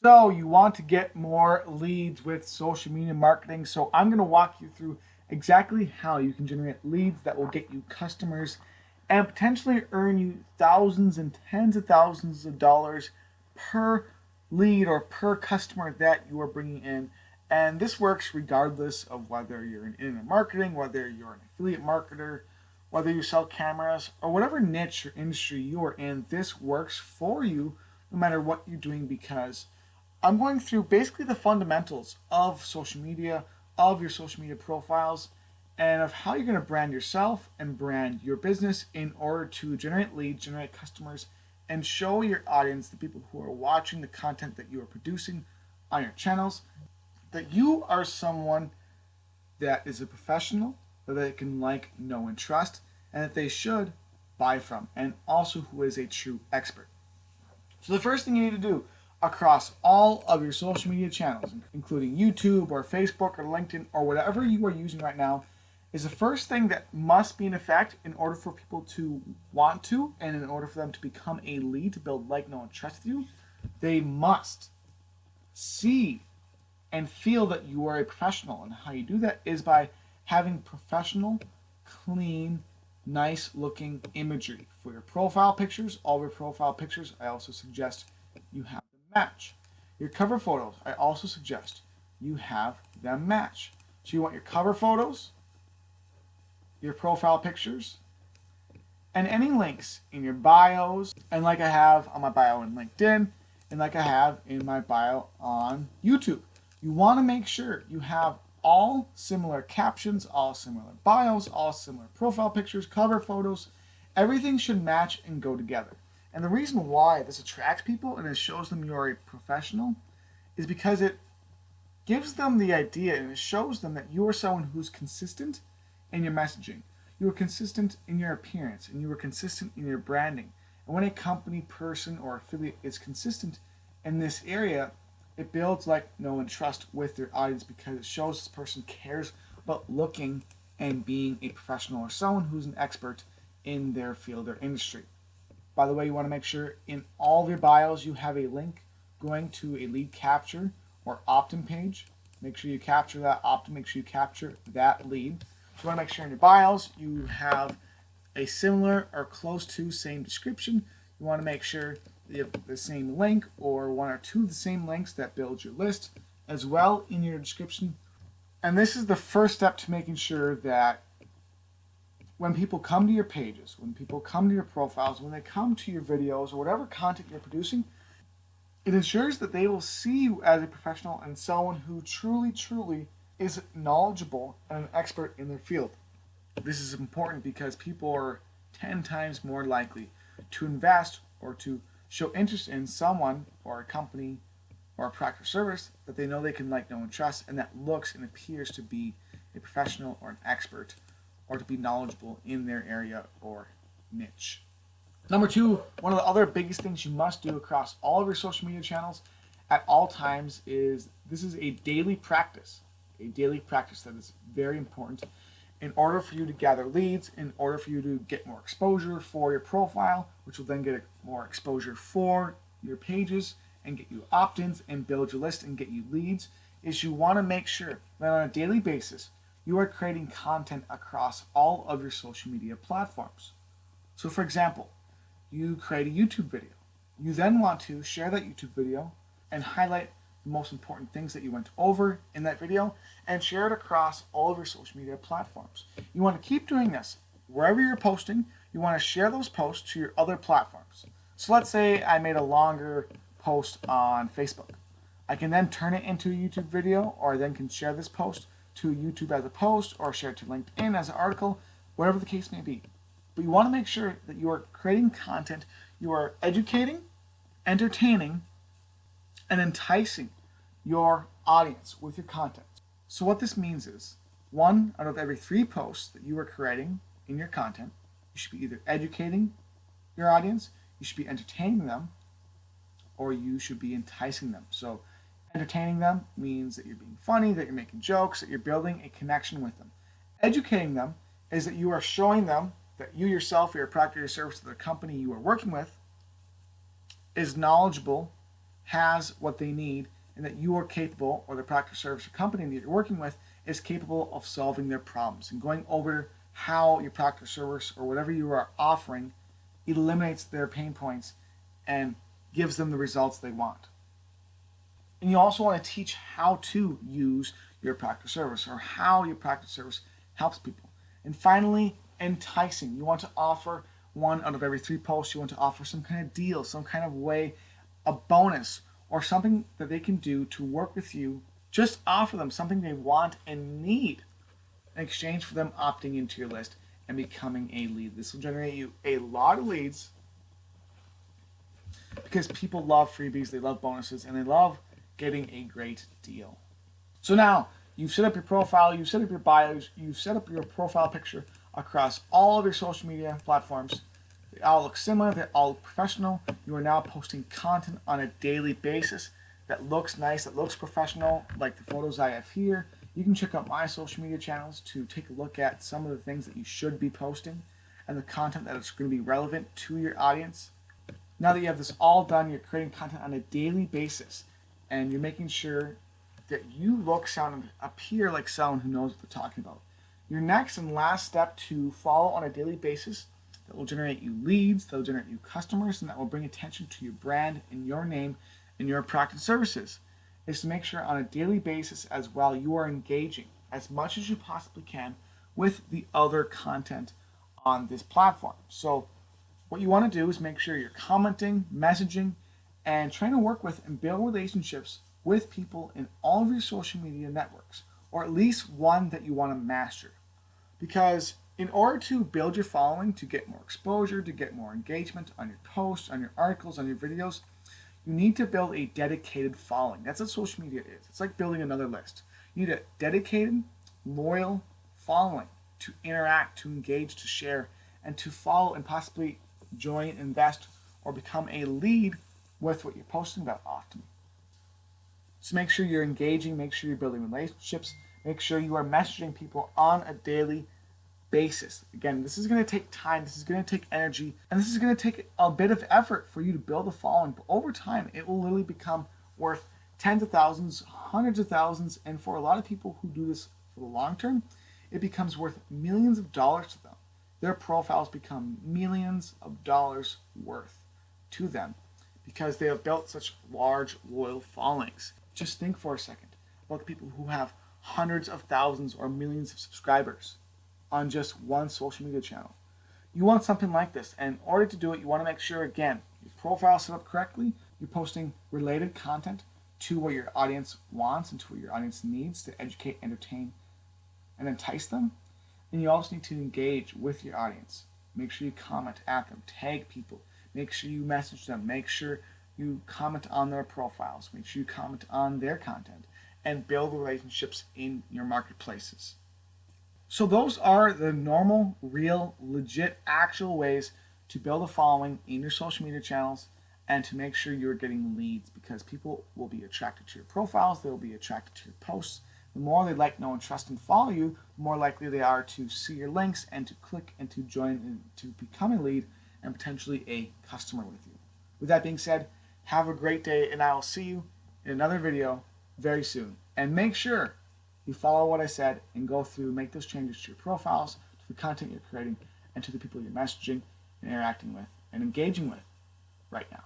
So you want to get more leads with social media marketing. So I'm going to walk you through exactly how you can generate leads that will get you customers and potentially earn you thousands and tens of thousands of dollars per lead or per customer that you are bringing in. And this works regardless of whether you're in internet marketing, whether you're an affiliate marketer, whether you sell cameras, or whatever niche or industry you are in. This works for you no matter what you're doing, because I'm going through basically the fundamentals of social media, of your social media profiles, and of how you're going to brand yourself and brand your business in order to generate leads, generate customers, and show your audience, the people who are watching the content that you are producing on your channels, that you are someone that is a professional, that they can like, know, and trust, and that they should buy from, and also who is a true expert. So the first thing you need to do across all of your social media channels, including YouTube or Facebook or LinkedIn or whatever you are using right now, is the first thing that must be in effect in order for people to want to, and in order for them to become a lead, to build like, know, and trust you, they must see and feel that you are a professional. And how you do that is by having professional, clean, nice looking imagery for your profile pictures. All of your profile pictures, I also suggest you have them match. Your cover photos, I also suggest you have them match. So you want your cover photos, your profile pictures, and any links in your bios, and like I have on my bio in LinkedIn, and like I have in my bio on YouTube. You want to make sure you have all similar captions, all similar bios, all similar profile pictures, cover photos. Everything should match and go together. And the reason why this attracts people and it shows them you're a professional is because it gives them the idea and it shows them that you are someone who's consistent in your messaging. You are consistent in your appearance, and you are consistent in your branding. And when a company, person, or affiliate is consistent in this area, it builds like, know, and trust with their audience, because it shows this person cares about looking and being a professional or someone who's an expert in their field or industry. By the way, you want to make sure in all of your bios you have a link going to a lead capture or opt-in page. Make sure you capture that opt-in, make sure you capture that lead. So you want to make sure in your bios you have a similar or close to same description. You want to make sure you have the same link or one or two of the same links that build your list as well in your description. And this is the first step to making sure that when people come to your pages, when people come to your profiles, when they come to your videos or whatever content you're producing, it ensures that they will see you as a professional and someone who truly, truly is knowledgeable and an expert in their field. This is important because people are 10 times more likely to invest or to show interest in someone or a company or a product or service that they know they can like, know, and trust, and that looks and appears to be a professional or an expert or to be knowledgeable in their area or niche. Number two, one of the other biggest things you must do across all of your social media channels at all times is this is a daily practice that is very important in order for you to gather leads, in order for you to get more exposure for your profile, which will then get more exposure for your pages and get you opt-ins and build your list and get you leads, is you want to make sure that on a daily basis you are creating content across all of your social media platforms. So for example, you create a YouTube video. You then want to share that YouTube video and highlight the most important things that you went over in that video and share it across all of your social media platforms. You want to keep doing this. Wherever you're posting, you want to share those posts to your other platforms. So let's say I made a longer post on Facebook. I can then turn it into a YouTube video, or I then can share this post to YouTube as a post or share it to LinkedIn as an article, whatever the case may be. But you want to make sure that you are creating content, you are educating, entertaining, and enticing your audience with your content. So what this means is, 1 out of every 3 posts that you are creating in your content, you should be either educating your audience, you should be entertaining them, or you should be enticing them. So entertaining them means that you're being funny, that you're making jokes, that you're building a connection with them. Educating them is that you are showing them that you yourself, or your product or your service, or the company you are working with is knowledgeable has what they need and that you are capable, or the product or service or company that you're working with is capable of solving their problems, and going over how your product or service or whatever you are offering eliminates their pain points and gives them the results they want. And you also want to teach how to use your product or service, or how your product or service helps people. And finally, enticing. You want to offer one out of every 3 posts. You want to offer some kind of deal, some kind of way, a bonus, or something that they can do to work with you. Just offer them something they want and need in exchange for them opting into your list and becoming a lead. This will generate you a lot of leads because people love freebies, they love bonuses, and they love getting a great deal. So now you've set up your profile, you've set up your bios, you've set up your profile picture across all of your social media platforms. They all look similar, they all look professional. You are now posting content on a daily basis that looks nice, that looks professional, like the photos I have here. You can check out my social media channels to take a look at some of the things that you should be posting and the content that is going to be relevant to your audience. Now that you have this all done, you're creating content on a daily basis, and you're making sure that you look, sound, and appear like someone who knows what they're talking about. Your next and last step to follow on a daily basis that will generate you leads, that will generate you customers, and that will bring attention to your brand and your name and your product and services is to make sure on a daily basis as well you are engaging as much as you possibly can with the other content on this platform. So what you want to do is make sure you're commenting, messaging, and trying to work with and build relationships with people in all of your social media networks, or at least one that you want to master. Because in order to build your following, to get more exposure, to get more engagement on your posts, on your articles, on your videos, you need to build a dedicated following. That's what social media is. It's like building another list. You need a dedicated, loyal following to interact, to engage, to share, and to follow and possibly join, invest, or become a lead with what you're posting about often. So make sure you're engaging, make sure you're building relationships, make sure you are messaging people on a daily basis. Again, this is going to take time, this is going to take energy, and this is going to take a bit of effort for you to build a following. But over time, it will literally become worth tens of thousands, hundreds of thousands, and for a lot of people who do this for the long term, it becomes worth millions of dollars to them. Their profiles become millions of dollars worth to them because they have built such large, loyal followings. Just think for a second about the people who have hundreds of thousands or millions of subscribers on just one social media channel. You want something like this, and in order to do it, you want to make sure, again, your profile is set up correctly, you're posting related content to what your audience wants and to what your audience needs to educate, entertain, and entice them. And you also need to engage with your audience. Make sure you comment at them, tag people, make sure you message them, make sure you comment on their profiles, make sure you comment on their content, and build relationships in your marketplaces. So those are the normal, real, legit, actual ways to build a following in your social media channels and to make sure you're getting leads, because people will be attracted to your profiles, they will be attracted to your posts. The more they like, know, and trust and follow you, the more likely they are to see your links and to click and to join and to become a lead and potentially a customer with you. With that being said, have a great day, and I will see you in another video very soon. And make sure you follow what I said and go through, make those changes to your profiles, to the content you're creating, and to the people you're messaging and interacting with and engaging with right now.